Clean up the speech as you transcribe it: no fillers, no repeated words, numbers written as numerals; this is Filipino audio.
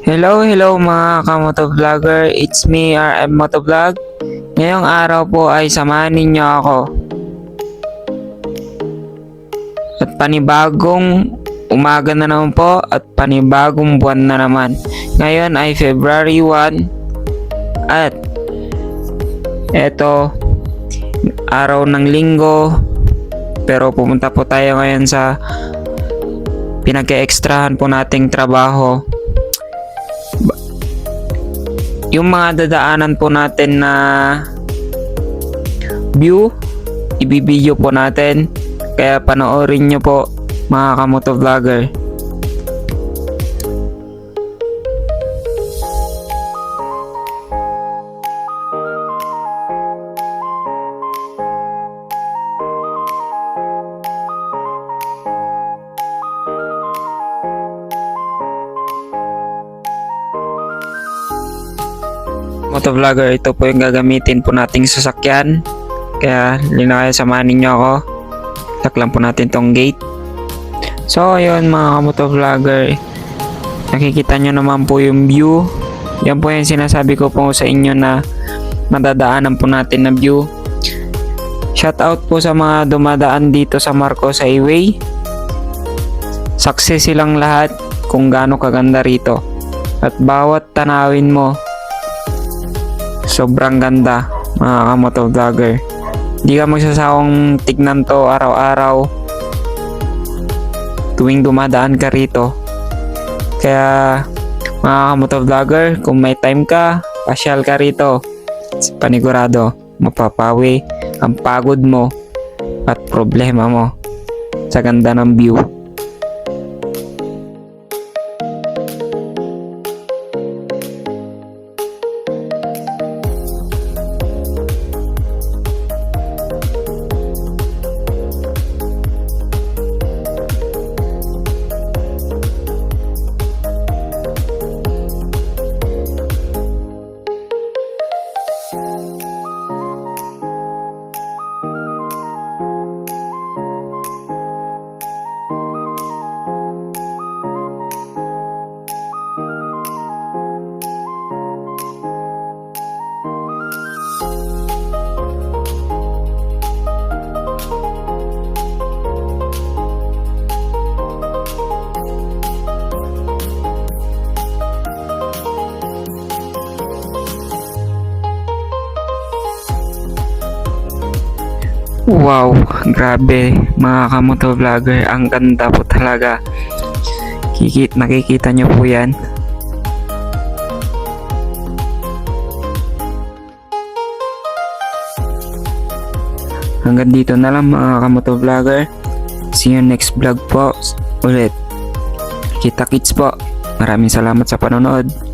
Hello mga kamotovlogger, it's me RM Motovlog. Ngayong araw po ay samahan ninyo ako at panibagong umaga na naman po at panibagong buwan na naman. Ngayon ay February 1 at eto araw ng linggo, pero pumunta po tayo ngayon sa pinag-extrahan po nating trabaho. Yung mga dadaanan po natin na view, ibibideo po natin. Kaya panoorin nyo po mga kamotovlogger. Motovlogger, ito po yung gagamitin po nating sasakyan. Kaya lina kayo, samahan ninyo ako. Taklan po natin tong gate. So ayun mga motovlogger, nakikita nyo naman po yung view. Yan po yung sinasabi ko po sa inyo na madadaanan po natin na view. Shout out po sa mga dumadaan dito sa Marcos Highway. Success silang lahat kung gaano kaganda rito. At bawat tanawin mo, sobrang ganda mga kamotovlogger. Hindi ka magsasawang tignan to araw-araw tuwing dumadaan ka rito. Kaya mga kamotovlogger, kung may time ka, pasyal ka rito. Panigurado, mapapawi ang pagod mo at problema mo sa ganda ng view. Wow, grabe mga kamotovlogger, ang ganda po talaga. Nakikita nyo po yan. Hanggang dito na lang mga kamotovlogger. See you next vlog po ulit. Kita kits po. Maraming salamat sa panonood.